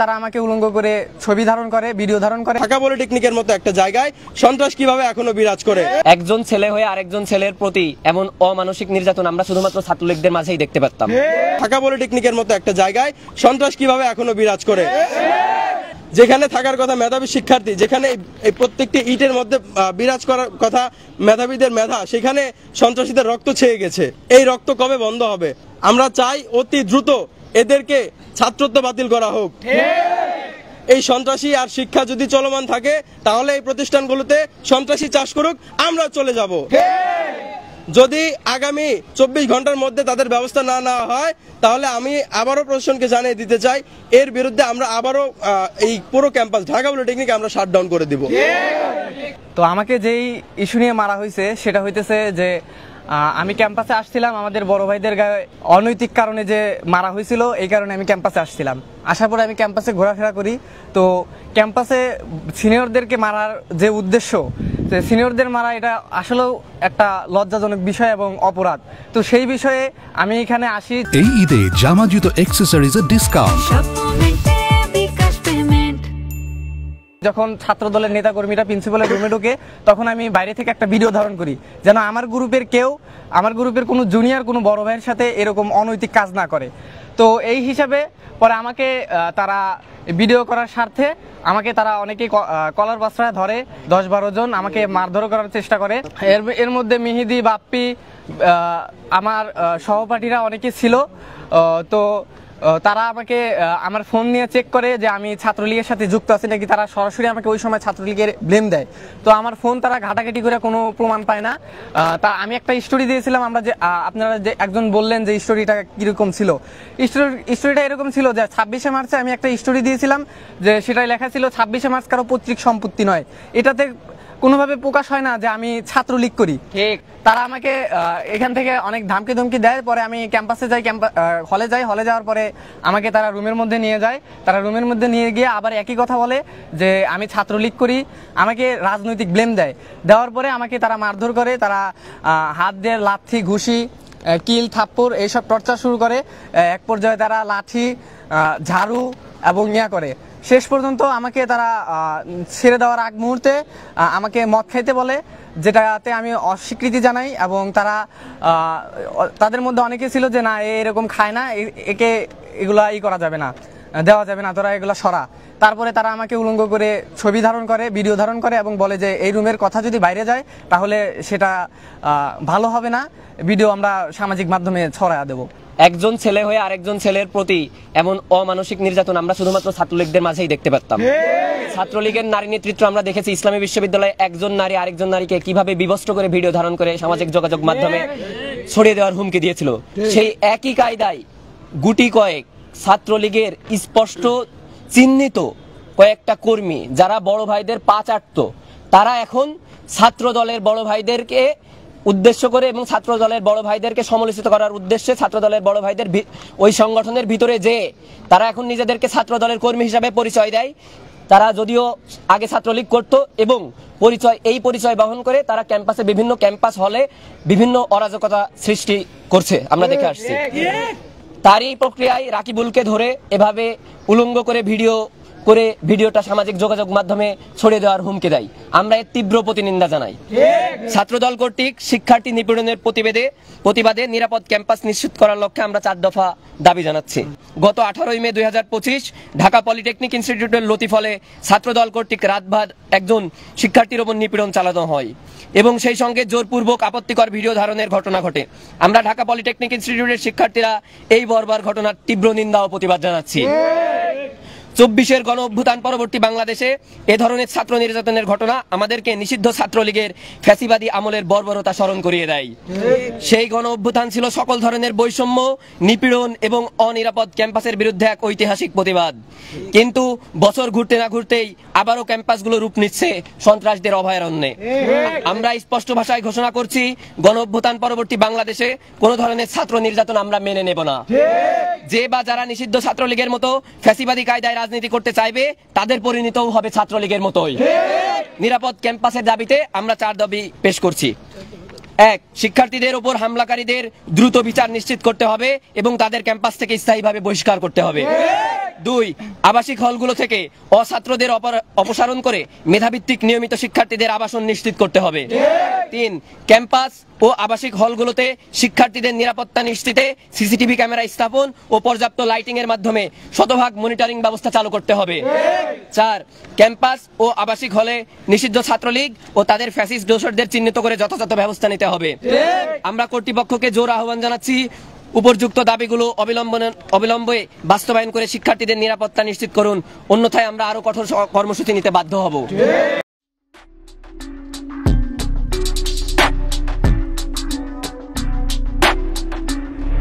তারা আমাকে উলঙ্গ করে ছবি ধারণ করে, ভিডিও ধারণ করে। ঢাকা পলিটেকনিকের মতো একটা জায়গায় সন্ত্রাস কিভাবে এখনো বিরাজ করে? একজন ছেলে হয়ে আরেকজন ছেলের প্রতি এমন অমানসিক নির্যাতন আমরা শুধুমাত্র ছাত্রলীগদের মাঝেই দেখতে পারতাম। ঢাকা পলিটেকনিকের মতো একটা জায়গায় সন্ত্রাস কিভাবে এখনো বিরাজ করে? যেখানে থাকার কথা মেধাবী শিক্ষার্থী, যেখানে এই প্রত্যেকটি ইটের মধ্যে বিরাজ করার কথা মেধাবীদের মেধা, সেখানে সন্ত্রাসীদের রক্ত ছেয়ে গেছে। এই রক্ত কবে বন্ধ হবে? আমরা চাই অতি দ্রুত এদেরকে ছাত্রত্ব বাতিল করা হোক। এই সন্ত্রাসী আর শিক্ষা যদি চলমান থাকে তাহলে এই প্রতিষ্ঠানগুলোতে সন্ত্রাসী চাষ করুক, আমরা চলে যাব। যদি আগামী 24 ঘন্টার মধ্যে তাদের ব্যবস্থা না নেওয়া হয় তাহলে আমি আবারও প্রশাসনকে জানিয়ে দিতে চাই, এর বিরুদ্ধে আমরা আবারও এই পুরো ক্যাম্পাস ঢাকা পলিটেকনিক আমরা শাটডাউন করে দিব। তো আমাকে যেই ইস্যু নিয়ে মারা হয়েছে সেটা হইতেছে যে আমি ক্যাম্পাসে আসছিলাম, আমাদের বড় ভাইদের গায়ে অনৈতিক কারণে যে মারা হয়েছিল, এই কারণে আমি ক্যাম্পাসে আসছিলাম। আসার পরে আমি ক্যাম্পাসে ঘোরাফেরা করি, তো ক্যাম্পাসে সিনিয়রদেরকে মারার যে উদ্দেশ্য, সিনিয়রদের মারা, এটা আসলেও একটা লজ্জাজনক বিষয় এবং অপরাধ। তো সেই বিষয়ে আমি এখানে আসি। এই ঈদে জামা জুতো অ্যাকসেসরিজের ডিসকাউন্ট। যখন ছাত্র দলের নেতাকর্মীরা প্রিন্সিপালের রুমে ঢুকে তখন আমি বাইরে থেকে একটা ভিডিও ধারণ করি, যেন আমার গ্রুপের কোনো জুনিয়র কোনো বড় ভাইয়ের সাথে এরকম অনৈতিক কাজ না করে। তো এই হিসাবে পরে আমাকে তারা ভিডিও করার স্বার্থে আমাকে তারা অনেকেই কলার বাসরায় ধরে, 10-12 জন আমাকে মারধর করার চেষ্টা করে। এর মধ্যে মিহিদি, বাপ্পি, আমার সহপাঠীরা অনেকে ছিল। তো তারা আমাকে আমার ফোন নিয়ে চেক করে যে আমি ছাত্রলীগের সাথে যুক্ত আছি নাকি। তারা সরাসরি আমাকে ওই সময় ছাত্রলীগের ব্লেম দেয়। তো আমার ফোন তারা ঘাটাঘাটি করে কোনো প্রমাণ পায় না। তা আমি একটা স্টোরি দিয়েছিলাম, আপনারা যে একজন বললেন যে স্টোরিটা কিরকম ছিল। স্টোরিটা এরকম ছিল যে 26শে মার্চে আমি একটা স্টোরি দিয়েছিলাম, যে সেটাই লেখা ছিল 26শে মার্চ কারো পৈতৃক সম্পত্তি নয়। এটাতে কোনোভাবে প্রকাশ হয় না যে আমি ছাত্রলীগ করি। ঠিক, তারা আমাকে এখান থেকে অনেক ধমকি দেয়। পরে আমি ক্যাম্পাসে যাই, হলে যাওয়ার পরে আমাকে তারা রুমের মধ্যে নিয়ে যায়। তারা রুমের মধ্যে নিয়ে গিয়ে আবার একই কথা বলে যে আমি ছাত্রলীগ করি, আমাকে রাজনৈতিক ব্লেম দেওয়ার পরে আমাকে তারা মারধর করে। তারা হাত দিয়ে লাঠি, ঘুষি, কিল, থাপ্পড় এইসব টর্চার শুরু করে। এক পর্যায়ে তারা লাঠি, ঝাড়ু এবং করে। শেষ পর্যন্ত আমাকে তারা ছেড়ে দেওয়ার আগ মুহূর্তে আমাকে মদ খাইতে বলে, যেটাতে আমি অস্বীকৃতি জানাই। এবং তাদের মধ্যে অনেকে ছিল যে না, এরকম খায় না, একে এগুলা করা যাবে না, দেওয়া যাবে না, তোরা এগুলা সরা। তারপরে তারা আমাকে উলঙ্গ করে ছবি ধারণ করে, ভিডিও ধারণ করে এবং বলে যে এই রুমের কথা যদি বাইরে যায় তাহলে সেটা ভালো হবে না, ভিডিও আমরা সামাজিক মাধ্যমে ছড়ায়া দেবো। একজন ছেলে হয়ে আরেকজন ছেলের প্রতি এমন অমানসিক নির্যাতন আমরা শুধুমাত্র ছাত্রলীগদের মাঝেই দেখতে পারতাম। ছাত্রলীগের নারী নেতৃত্ব আমরা দেখেছি ইসলামী বিশ্ববিদ্যালয়ে একজন নারী আরেকজন নারীকে কিভাবে বিভস্ত করে ভিডিও ধারণ করে সামাজিক যোগাযোগ মাধ্যমে ছড়িয়ে দেওয়ার হুমকি দিয়েছিল। সেই একই কায়দায় গুটি কয়েক ছাত্রলীগের স্পষ্ট চিহ্নিত কয়েকটা কর্মী যারা বড় ভাইদের পা চাটত, তারা এখন ছাত্র দলের বড় ভাইদেরকে উদ্দেশ্য করে এবং ছাত্র দলের বড় ভাইদেরকে সমালোচিত করার উদ্দেশ্যে ছাত্র দলের বড় ভাইদের ওই সংগঠনের ভিতরে যে তারা এখন নিজেদেরকে ছাত্র দলের কর্মী হিসাবে পরিচয় দেয়। তারা যদিও আগে ছাত্রলীগ করত এবং এই পরিচয় বহন করে তারা ক্যাম্পাসে বিভিন্ন ক্যাম্পাস হলে বিভিন্ন অরাজকতা সৃষ্টি করছে, আমরা দেখে আসছি। তারই প্রক্রিয়ায় রাকিবুলকে ধরে এভাবে উলঙ্গ করে ভিডিওটা সামাজিক যোগাযোগ মাধ্যমে ছড়িয়ে দেওয়ার হুমকি দেয়। আমরা এর তীব্র প্রতিনিন্দা জানাই। ছাত্রদল কর্তৃক শিক্ষার্থী নিপীড়নের প্রতিবাদে নিরাপদ ক্যাম্পাস নিশ্চিত করার লক্ষ্যে আমরা 4 দফা দাবি জানাচ্ছি। গত 18ই মে 2025 ঢাকা পলিটেকনিক ইনস্টিটিউটের লতিফলে ছাত্রদল কর্তৃক রাতভর একজন শিক্ষার্থীর উপর নিপীড়ন চালানো হয় এবং সেই সঙ্গে জোরপূর্বক আপত্তিকর ভিডিও ধারণের ঘটনা ঘটে। আমরা ঢাকা পলিটেকনিক ইনস্টিটিউটের শিক্ষার্থীরা এই বর্বর ঘটনার তীব্র নিন্দা ও প্রতিবাদ জানাচ্ছি। 24-এর গণ অভ্যুত্থান পরবর্তী বাংলাদেশে এ ধরনের ছাত্র নির্যাতনের ঘটনা আমাদেরকে নিষিদ্ধ ছাত্রলীগের ফ্যাসিবাদী আমলের বর্বরতা স্মরণ করিয়ে দেয়। সেই গণ অভ্যুত্থান ছিল সকল ধরনের বৈষম্য, নিপীড়ন এবং অনিরাপদ ক্যাম্পাসের বিরুদ্ধে এক ঐতিহাসিক প্রতিবাদ। কিন্তু বছর ঘুরতে না ঘুরতেই আবারও ক্যাম্পাসগুলো রূপ নিচ্ছে সন্ত্রাসীদের অভয়ারণ্যে। আমরা স্পষ্ট ভাষায় ঘোষণা করছি, গণ অভ্যুত্থান পরবর্তী বাংলাদেশে কোনো ধরনের ছাত্র নির্যাতন আমরা মেনে নেব না। যে বা যারা নিষিদ্ধ ছাত্রলীগের মতো ফ্যাসিবাদী কায়দায় রাজনীতি করতে চাইবে তাদের পরিণতও হবে ছাত্রলীগের মতোই। নিরাপদ ক্যাম্পাসের দাবিতে আমরা 4 দাবি পেশ করছি। 1, শিক্ষার্থীদের উপর হামলাকারীদের দ্রুত বিচার নিশ্চিত করতে হবে এবং তাদের ক্যাম্পাস থেকে স্থায়ীভাবে বহিষ্কার করতে হবে। 2 আবাসিক হলগুলো থেকে অছাত্রদের অপসারণ করে মেধাভিত্তিক নিয়মিত শিক্ষার্থীদের আবাসন নিশ্চিত করতে হবে। 3 ক্যাম্পাস ও আবাসিক হলগুলোতে শিক্ষার্থীদের নিরাপত্তা নিশ্চিতে সিসিটিভি ক্যামেরা স্থাপন ও পর্যাপ্ত লাইটিং এর মাধ্যমে শতভাগ মনিটরিং ব্যবস্থা চালু করতে হবে। 4 ক্যাম্পাস ও আবাসিক হলে নিষিদ্ধ ছাত্রলীগ ও তাদের ফ্যাসিস্ট দোসরদের চিহ্নিত করে যথাযথ ব্যবস্থা নিতে হবে। আমরা কর্তৃপক্ষকে জোর আহ্বান জানাচ্ছি, উপযুক্ত দাবিগুলো অবিলম্বে বাস্তবায়ন করে শিক্ষার্থীদের নিরাপত্তা নিশ্চিত করুন, অন্যথায় আমরা আরো কঠোর কর্মসূচি নিতে বাধ্য হব।